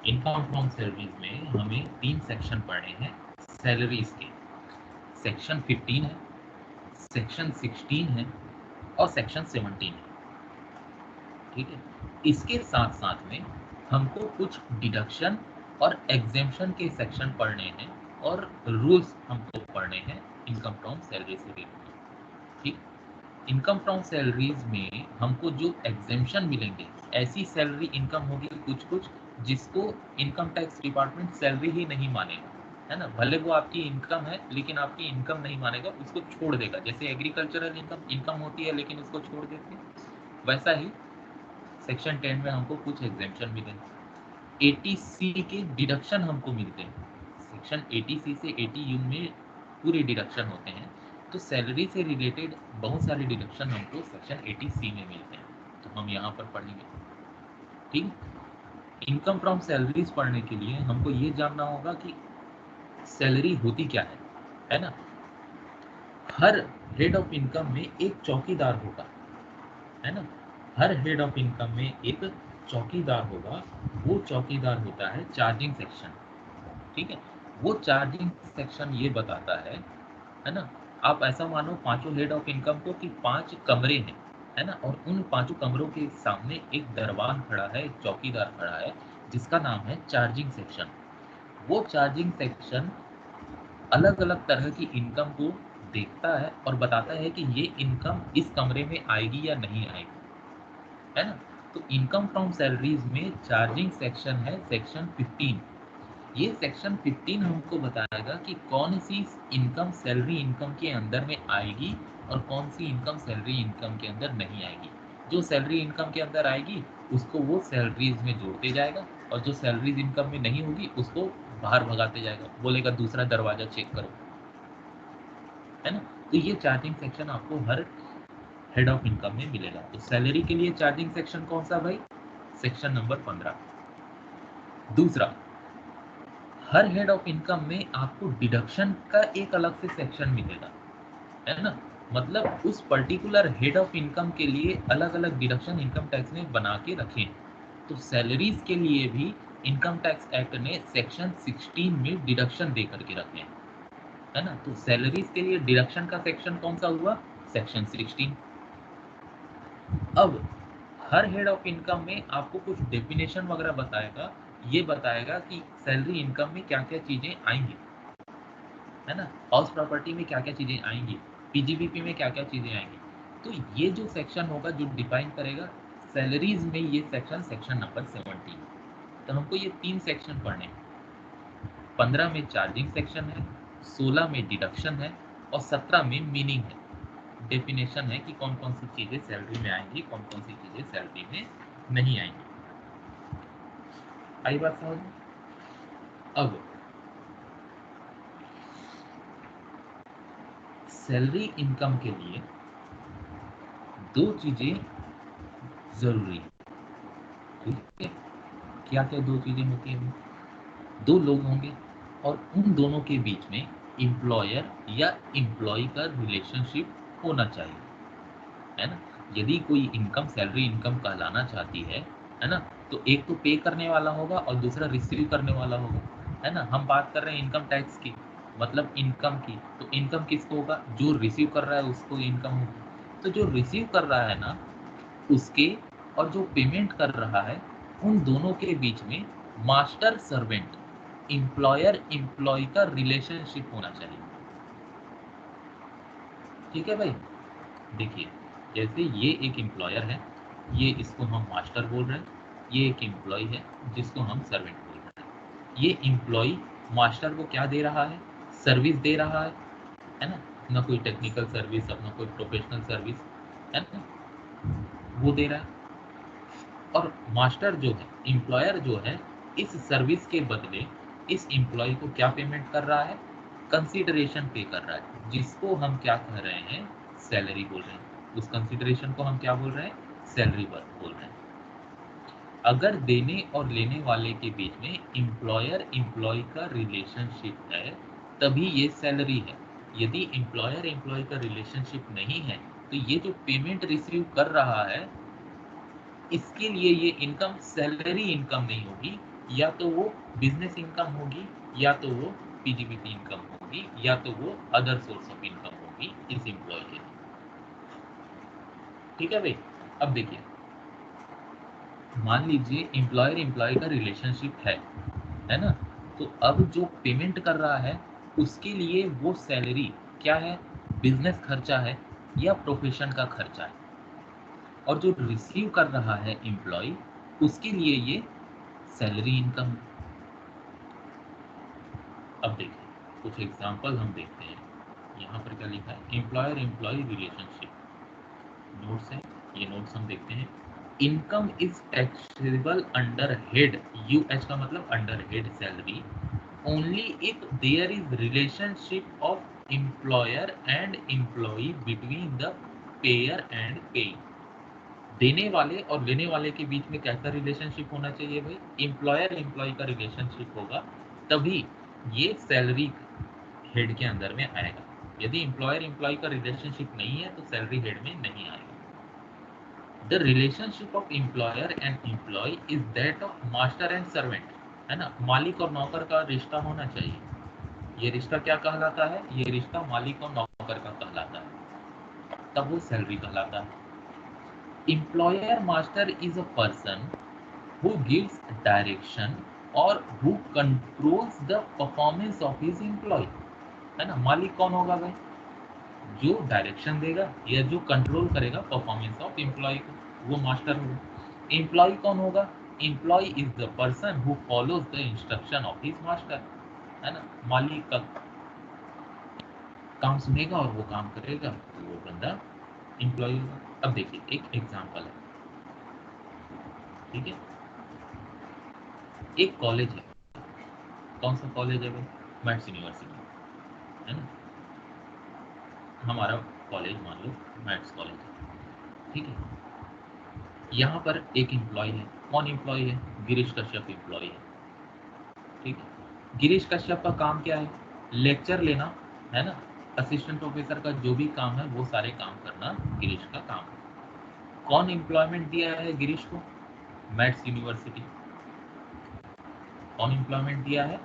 Income from salaries में हमें 3 section पढ़ने हैं सैलरीज के। सेक्शन 15 है, सेक्शन 16 है और सेक्शन 17 है। ठीक है, इसके साथ साथ में हमको कुछ डिडक्शन और एग्जेम्पशन के सेक्शन पढ़ने हैं और रूल्स हमको पढ़ने हैं इनकम फ्रॉम सैलरी से रिलेटेड। ठीक, इनकम फ्रॉम सैलरीज में हमको जो एग्जेम्पशन मिलेंगे, ऐसी सैलरी इनकम होगी कुछ कुछ जिसको इनकम टैक्स डिपार्टमेंट सैलरी ही नहीं मानेगा, है ना। भले वो आपकी इनकम है लेकिन आपकी इनकम नहीं मानेगा, उसको छोड़ देगा। जैसे एग्रीकल्चरल इनकम इनकम होती है लेकिन उसको छोड़ देते हैं, वैसा ही सेक्शन 10 में हमको कुछ एग्जेम्पशन मिलेंगे। 80C के डिडक्शन हमको मिलते हैं। सेक्शन 80C से 80U में पूरे डिडक्शन होते हैं, तो सैलरी से रिलेटेड बहुत सारे डिडक्शन हमको सेक्शन 80C में मिलते हैं, तो हम यहाँ पर पढ़ेंगे। ठीक, इनकम फ्रॉम सैलरीज पढ़ने के लिए हमको ये जानना होगा कि सैलरी होती क्या है ना। हर हेड ऑफ इनकम में एक चौकीदार होगा, है ना। हर हेड ऑफ इनकम में एक चौकीदार होगा, वो चौकीदार होता है चार्जिंग सेक्शन। ठीक है, वो चार्जिंग सेक्शन ये बताता है ना। आप ऐसा मानो पांचों हेड ऑफ इनकम को कि 5 कमरे हैं, है ना, और उन पांचों कमरों के सामने एक दरबान खड़ा है, एक चौकीदार खड़ा है जिसका नाम है चार्जिंग सेक्शन। वो चार्जिंग सेक्शन अलग अलग तरह की इनकम को देखता है और बताता है कि ये इनकम इस कमरे में आएगी या नहीं आएगी, है ना। तो इनकम फ्रॉम सैलरीज में चार्जिंग सेक्शन है सेक्शन 15। ये सेक्शन 15 हमको बताएगा कि कौन सी इनकम सैलरी इनकम के अंदर में आएगी और कौन सी इनकम सैलरी इनकम के अंदर नहीं आएगी। जो सैलरी इनकम के अंदर आएगी उसको वो सैलरीज में जोड़ते जाएगा, और जो सैलरीज इनकम में नहीं होगी उसको बाहर भगाते जाएगा, बोलेगा दूसरा दरवाजा चेक करो, है ना। तो ये चार्जिंग सेक्शन आपको हर हेड ऑफ इनकम में मिलेगा। तो सैलरी के लिए चार्जिंग सेक्शन कौन सा भाई? Section number 15। दूसरा, हर हेड ऑफ इनकम में आपको डिडक्शन का एक अलग से सेक्शन मिलेगा, है ना। मतलब उस पर्टिकुलर हेड ऑफ इनकम के लिए अलग अलग डिडक्शन इनकम टैक्स ने बना के रखे हैं। तो सैलरीज के लिए भी इनकम टैक्स एक्ट ने सेक्शन 16 में डिडक्शन दे करके रखे हैं, है ना। तो सैलरीज के लिए डिडक्शन का सेक्शन कौन सा हुआ? सेक्शन 16। अब हर हेड ऑफ इनकम में आपको कुछ डेफिनेशन वगैरह बताएगा, ये बताएगा कि सैलरी इनकम में क्या क्या चीजें आएंगी, है ना। हाउस प्रॉपर्टी में क्या क्या चीजें आएंगी, पीजीबीपी में क्या क्या चीजें आएंगी। तो ये जो सेक्शन होगा जो डिफाइन करेगा सैलरीज में, ये सेक्शन सेक्शन नंबर 17। तो हमको ये 3 सेक्शन पढ़ने हैं। 15 में चार्जिंग सेक्शन है, 16 में डिडक्शन है और 17 में मीनिंग है, डेफिनेशन है कि कौन कौन सी चीजें सैलरी में आएंगी, कौन कौन सी चीजें सैलरी में नहीं आएंगी। आई बात समझ? अब सैलरी इनकम के लिए 2 चीजें जरूरी है। ठीक है, क्या क्या 2 चीजें होती हैं? 2 लोग होंगे और उन दोनों के बीच में एम्प्लॉयर या एम्प्लॉय का रिलेशनशिप होना चाहिए, है ना। यदि कोई इनकम सैलरी इनकम कहलाना चाहती है ना, तो एक तो पे करने वाला होगा और दूसरा रिसीव करने वाला होगा, है ना। हम बात कर रहे हैं इनकम टैक्स की, मतलब इनकम की, तो इनकम किसको होगा? जो रिसीव कर रहा है उसको इनकम होगी। तो जो रिसीव कर रहा है ना उसके, और जो पेमेंट कर रहा है, उन दोनों के बीच में मास्टर सर्वेंट, एम्प्लॉयर एम्प्लॉय का रिलेशनशिप होना चाहिए। ठीक है भाई, देखिए, जैसे ये एक एम्प्लॉयर है, ये इसको हम मास्टर बोल रहे हैं, ये एक एम्प्लॉय है जिसको हम सर्वेंट बोल रहे हैं। ये एम्प्लॉय मास्टर को क्या दे रहा है? सर्विस दे रहा है ना। अपना कोई टेक्निकल सर्विस, अपना कोई प्रोफेशनल सर्विस, है ना, वो दे रहा है। और मास्टर जो है, एम्प्लॉयर जो है, इस सर्विस के बदले इस एम्प्लॉय को क्या पेमेंट कर रहा है? कंसिडरेशन पे कर रहा है, जिसको हम क्या कह रहे हैं? सैलरी बोल रहे हैं। उस कंसिडरेशन को हम क्या बोल रहे हैं? सैलरी बोल रहे हैं। अगर देने और लेने वाले के बीच में एम्प्लॉयर एम्प्लॉय का रिलेशनशिप है तभी ये सैलरी है। यदि एम्प्लॉयर एम्प्लॉय का रिलेशनशिप नहीं है तो ये जो पेमेंट रिसीव कर रहा है इसके लिए ये इनकम सैलरी इनकम नहीं होगी, या तो वो बिजनेस इनकम होगी, या तो वो पीजीबीपी इनकम होगी, या तो वो अदर सोर्स ऑफ इनकम होगी इस एम्प्लॉय के लिए। ठीक है भाई। अब देखिए, मान लीजिए एम्प्लॉयर एम्प्लॉय का रिलेशनशिप है ना, तो अब जो पेमेंट कर रहा है उसके लिए वो सैलरी क्या है, बिजनेस खर्चा है या प्रोफेशन का खर्चा है, और जो रिसीव कर रहा है एम्प्लॉय उसके लिए ये सैलरी इनकम। अब देखिए कुछ एग्जांपल हम देखते हैं। यहाँ पर क्या लिखा है, एम्प्लॉयर एम्प्लॉय रिलेशनशिप नोट्स है, ये नोट्स हम देखते हैं। Income is taxable under head, uh का मतलब under head salary, only if there is relationship of employer and employee between the payer and paying. देने वाले और लेने वाले के बीच में कैसा रिलेशनशिप होना चाहिए भाई, एम्प्लॉयर एम्प्लॉय का रिलेशनशिप होगा, तभी ये सैलरी हेड के अंदर में आएगा। यदि एम्प्लॉयर एम्प्लॉय का रिलेशनशिप नहीं है तो सैलरी हेड में नहीं आएगा। The relationship of employer and employee is that of master and servant, है ना, मालिक और नौकर का रिश्ता होना चाहिए। ये रिश्ता क्या कहलाता है, ये रिश्ता मालिक और नौकर का कहलाता है, तब वो सैलरी कहलाता है। Employer master is a person who gives direction or who controls the performance of his employee, है ना। मालिक कौन होगा भाई, जो डायरेक्शन देगा या जो कंट्रोल करेगा परफॉर्मेंस ऑफ एम्प्लॉय को, वो मास्टर होगा। एम्प्लॉय कौन होगा, employee is the person who follows the instruction of his master, है ना। मालिक का काम सुनेगा और वो काम करेगा, तो वो बंदा एम्प्लॉय होगा। अब देखिए एक एग्जांपल है, ठीक है। एक कॉलेज है, कौन सा कॉलेज है भाई, मैथ्स यूनिवर्सिटी, है ना। हमारा कॉलेज मान लो मैथ्स कॉलेज है, ठीक है। यहाँ पर एक एम्प्लॉय है, कौन एम्प्लॉय है, गिरीश कश्यप एम्प्लॉय है, ठीक है। गिरीश कश्यप का काम क्या है, लेक्चर लेना, है ना। असिस्टेंट प्रोफेसर का जो भी काम है वो सारे काम करना गिरीश का काम है। कौन एम्प्लॉयमेंट दिया है गिरीश को, मैथ्स यूनिवर्सिटी। कौन एम्प्लॉयमेंट दिया है,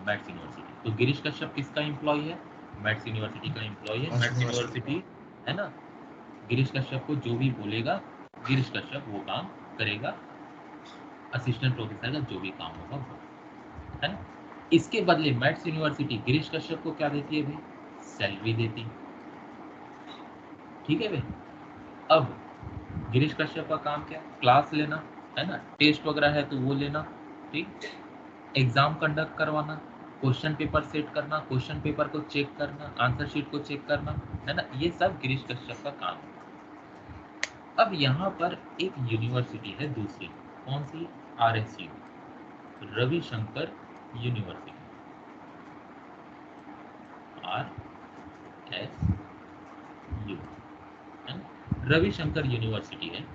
मैथ्स यूनिवर्सिटी। तो गिरीश कश्यप किसका एम्प्लॉय है, मैथ्स यूनिवर्सिटी का एम्प्लॉय है। मैथ्स यूनिवर्सिटी, है ना, गिरीश कश्यप को जो भी बोलेगा गिरीश कश्यप वो काम करेगा, असिस्टेंट प्रोफेसर का जो भी काम होगा वो, है ना। इसके बदले मैथ्स यूनिवर्सिटी गिरीश कश्यप को क्या देती है भाई, सैलरी देती है, ठीक है भाई। अब गिरीश कश्यप का काम क्या है, क्लास लेना, है ना, टेस्ट वगैरह है तो वो लेना, ठीक, एग्जाम कंडक्ट करवाना, क्वेश्चन पेपर सेट करना, क्वेश्चन पेपर को चेक करना, आंसर शीट को चेक करना, है ना, ये सब गिरीश कश्यप का काम है। अब यहाँ पर एक यूनिवर्सिटी है दूसरी, कौन सी, RSU, रविशंकर यूनिवर्सिटी, RSU, है ना, रविशंकर यूनिवर्सिटी है।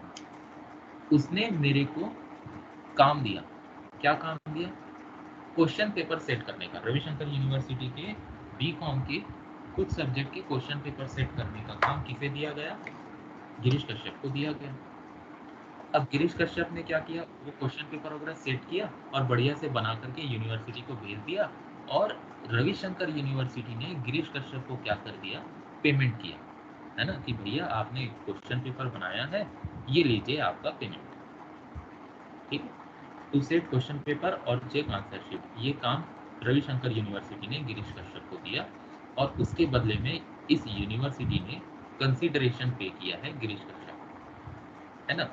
उसने मेरे को काम दिया, क्या काम दिया, क्वेश्चन पेपर सेट करने का। रविशंकर यूनिवर्सिटी के बीकॉम के कुछ सब्जेक्ट के क्वेश्चन पेपर सेट करने का काम किसे दिया गया, गिरीश कश्यप को दिया गया। अब गिरीश कश्यप ने क्या किया, वो क्वेश्चन पेपर वगैरह सेट किया और बढ़िया से बना करके यूनिवर्सिटी को भेज दिया, और रविशंकर यूनिवर्सिटी ने गिरीश कश्यप को क्या कर दिया, पेमेंट किया, है ना, कि भैया आपने क्वेश्चन पेपर बनाया है, ये लीजिए आपका पेमेंट, ठीक है। टू सेट क्वेश्चन पेपर और चेक आंसर शीट, ये काम रविशंकर यूनिवर्सिटी ने गिरीश कश्यप को दिया, और उसके बदले में इस यूनिवर्सिटी ने कंसिडरेशन पे किया है गिरीश कश्यप, है ना।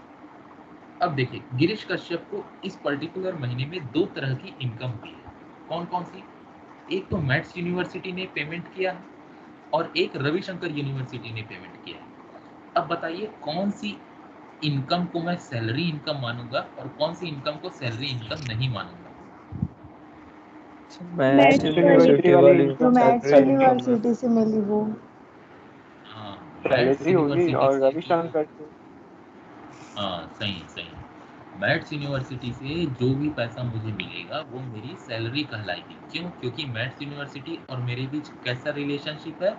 अब देखिए गिरीश कश्यप को इस पर्टिकुलर महीने में दो तरह की इनकम हुई है, कौन कौन सी, एक तो मैथ्स यूनिवर्सिटी ने पेमेंट किया है और एक रविशंकर यूनिवर्सिटी ने पेमेंट किया है। अब बताइए कौन सी इनकम को मैं सैलरी इनकम मानूंगा और कौन सी इनकम को सैलरी इनकम नहीं मानूंगा। मैथ्स यूनिवर्सिटी वाली जो मैथ्स सैलरी यूनिवर्सिटी से मिली वो हाँ, मैथ्स होगी यूनिवर्सिटी और से रविशंकर से हाँ सही सही, मैथ्स यूनिवर्सिटी से जो भी पैसा मुझे मिलेगा वो मेरी सैलरी कहलाएगी। क्यों, क्योंकि मैथ्स यूनिवर्सिटी और मेरे बीच कैसा रिलेशनशिप है,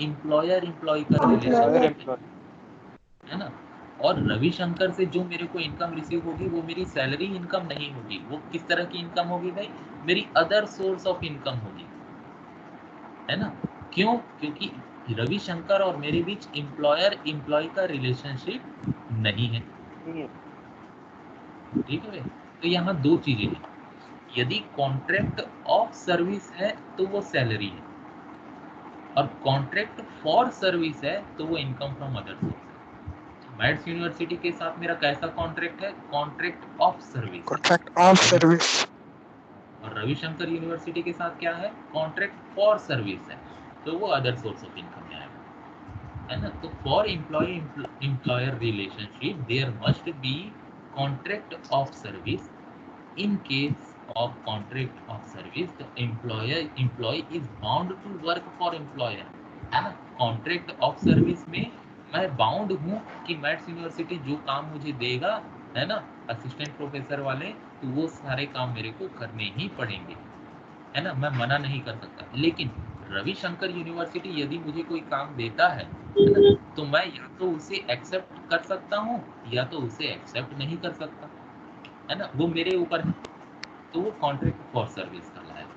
एम्प्लॉयर एम्प्लॉय का एम्प्लॉयर रिलेशनशिप एम्प्लॉय। है ना। और रविशंकर से जो मेरे को इनकम रिसीव होगी वो मेरी सैलरी इनकम नहीं होगी। वो किस तरह की इनकम होगी भाई? मेरी अदर सोर्स ऑफ इनकम होगी, है ना? क्यों? क्योंकि रविशंकर और मेरे बीच एम्प्लॉयर एम्प्लॉय का रिलेशनशिप नहीं है। ठीक है भाई? तो यहाँ दो चीजें हैं। यदि कॉन्ट्रैक्ट ऑफ सर्विस है तो वो सैलरी है, और कॉन्ट्रैक्ट फॉर सर्विस है तो वो इनकम फ्रॉम अदर सोर्स है। मैथ्स यूनिवर्सिटी के साथ मेरा कैसा कॉन्ट्रैक्ट है? Contract of service. Contract of service. और रविशंकर यूनिवर्सिटी के साथ क्या है? कॉन्ट्रैक्ट फॉर सर्विस है, तो वो अदर सोर्स ऑफ इनकम में आएगा, है ना? तो for employee employer relationship there must be contract of service. In case of contract of service, the employee is bound to work for employer, है ना? कॉन्ट्रैक्ट ऑफ सर्विस में मैं bound हूँ कि मैथ्स यूनिवर्सिटी जो काम मुझे देगा, है ना, असिस्टेंट प्रोफेसर वाले, तो वो सारे काम मेरे को करने ही पड़ेंगे, है ना? मैं मना नहीं कर सकता। लेकिन रविशंकर यूनिवर्सिटी यदि मुझे कोई काम देता है ना, तो मैं या तो उसे एक्सेप्ट कर सकता हूँ या तो उसे एक्सेप्ट नहीं कर सकता, है ना? वो मेरे ऊपर है। तो वो कॉन्ट्रैक्ट फॉर सर्विस कहलाएगा।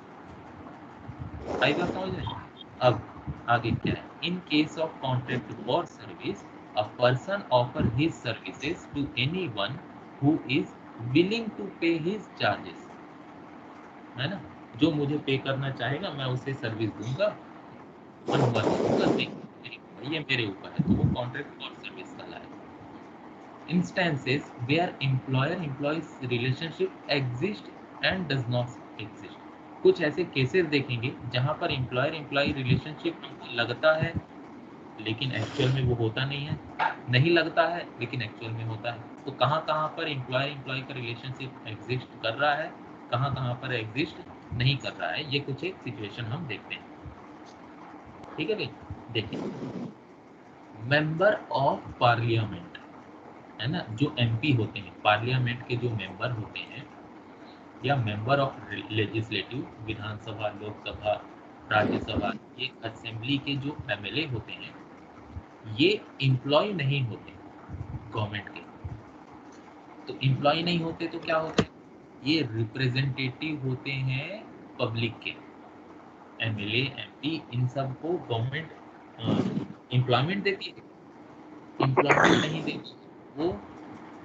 आई बात समझ रहे हैं? अब आगे क्या है? In case of contract for service, a person offer his services to anyone who is willing to pay his charges, है ना? जो मुझे पे करना चाहेगा मैं उसे सर्विस दूंगा, दूंगा नहीं, ये मेरे ऊपर है, तो वो कॉन्ट्रैक्ट फॉर सर्विस कहलाएगा। Instances where employer-employee relationship exist and does not exist. कुछ ऐसे केसेस देखेंगे जहां पर एम्प्लॉयर एम्प्लॉय रिलेशनशिप हमको लगता है लेकिन एक्चुअल में वो होता नहीं है, नहीं लगता है लेकिन एक्चुअल में होता है। तो कहाँ कहाँ पर एम्प्लॉयर एम्प्लॉय का रिलेशनशिप एग्जिस्ट कर रहा है, कहाँ कहाँ पर एग्जिस्ट नहीं कर रहा है, ये कुछ एक सिचुएशन हम देखते हैं। ठीक है भाई? देखिए, मेंबर ऑफ पार्लियामेंट, है ना, जो एमपी होते हैं, पार्लियामेंट के जो मेंबर होते हैं, या मेंबर ऑफ लेजिस्लेटिव, विधानसभा, लोकसभा, राज्यसभा, ये असेंबली के जो एमएलए होते हैं, ये एम्प्लॉय नहीं होते गवर्नमेंट के। तो एम्प्लॉय नहीं होते तो क्या होते हैं? ये रिप्रेजेंटेटिव होते हैं पब्लिक के। एमएलए, एमपी, इन सब को गवर्नमेंट एम्प्लॉयमेंट देती है? एम्प्लॉयमेंट नहीं देती। वो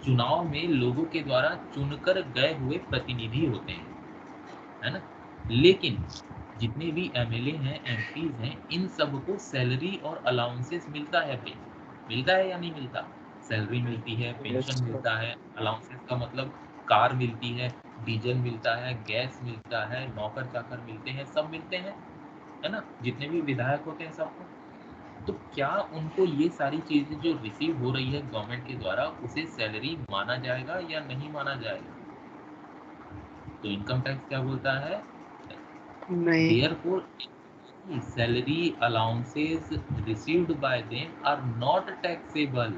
चुनाव में लोगों के द्वारा चुनकर गए हुए प्रतिनिधि होते हैं, है ना? लेकिन जितने भी एमएलए हैं, एमपीज हैं, इन सबको सैलरी और अलाउंसेस मिलता है भाई। मिलता है या नहीं मिलता? सैलरी मिलती है, पेंशन मिलता है, अलाउंसेस का मतलब कार मिलती है, डीजल मिलता है, गैस मिलता है, नौकर चाकर मिलते हैं, सब मिलते हैं, है ना? जितने भी विधायक होते हैं सबको। तो क्या उनको ये सारी चीजें जो रिसीव हो रही है गवर्नमेंट के द्वारा, उसे सैलरी माना जाएगा या नहीं माना जाएगा? तो इनकम टैक्स क्या बोलता है? नहीं। Therefore, salary allowances received by them are not taxable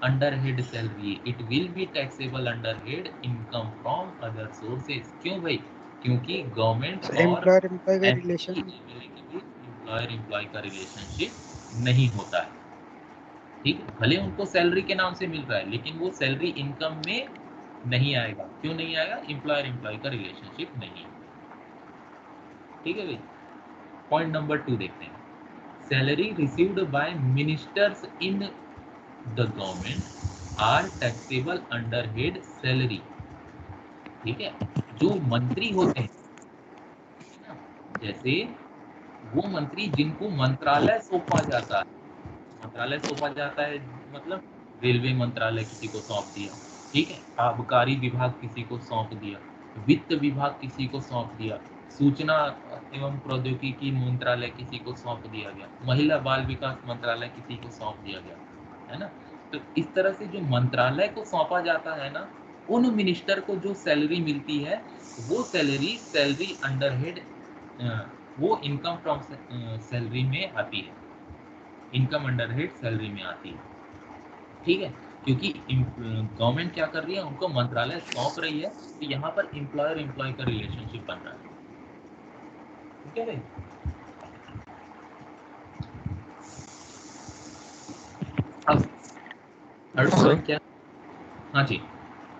under head salary. It will be taxable under head income from other sources. क्यों भाई? क्योंकि गवर्नमेंट और एम्प्लॉयर एम्प्लॉय का एमपी रिलेशन। एमएलए के बीच एम्प्लॉयर एम्प्लॉय का रिलेशनशिप नहीं होता है। ठीक है? भले उनको सैलरी के नाम से मिल रहा है लेकिन वो सैलरी इनकम में नहीं आएगा। क्यों नहीं आएगा? एम्प्लॉयर एम्प्लॉय का रिलेशनशिप नहीं है। ठीक है भाई? पॉइंट नंबर 2 देखते हैं। Salary received by ministers in the government are taxable under head salary. ठीक है? जो मंत्री होते हैं ना, जैसे वो मंत्री जिनको मंत्रालय सौंपा जाता है, मंत्रालय सौंपा जाता है मतलब रेलवे मंत्रालय किसी को सौंप दिया, ठीक है, आबकारी विभाग किसी को सौंप दिया, वित्त विभाग किसी को सौंप दिया, सूचना एवं प्रौद्योगिकी मंत्रालय किसी को सौंप दिया गया, महिला बाल विकास मंत्रालय किसी को सौंप दिया गया, है ना? तो इस तरह से जो मंत्रालय को सौंपा जाता है ना, उन मिनिस्टर को जो सैलरी मिलती है वो सैलरी अंडर हेड, वो इनकम फ्रॉम सैलरी में आती है, इनकम अंडर हेड सैलरी में आती है। ठीक है? क्योंकि गवर्नमेंट क्या कर रही है, उनको मंत्रालय सौंप रही है, तो यहाँ पर एम्प्लॉयर एम्प्लॉय का रिलेशनशिप बन रहा है। ठीक है भाई? अब थर्ड सर। पॉइंट क्या? हाँ जी।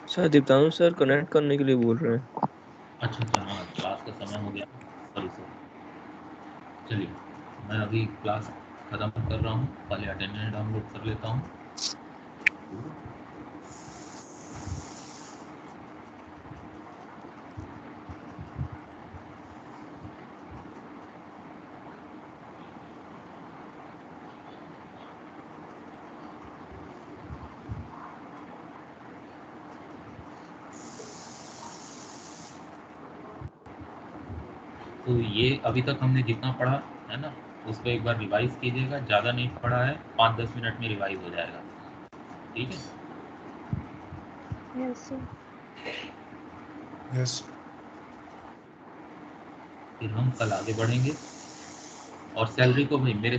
सर दीप्तांशु सर कनेक्ट करने के लिए बोल रहे हैं। अच्छा हाँ, क्लास का समय हो गया, सॉरी सर। चलिए मैं अभी क्लास खत्म कर रहा हूँ, पहले अटेंडेंस डाउनलोड कर लेता हूँ। तो ये अभी तक हमने जितना पढ़ा है ना, उसको एक बार रिवाइज कीजिएगा। ज़्यादा नहीं पढ़ा है, 5-10 मिनट में रिवाइज हो जाएगा, ठीक है? Yes sir. यस। फिर हम कल आगे बढ़ेंगे। और सैलरी को भाई मेरे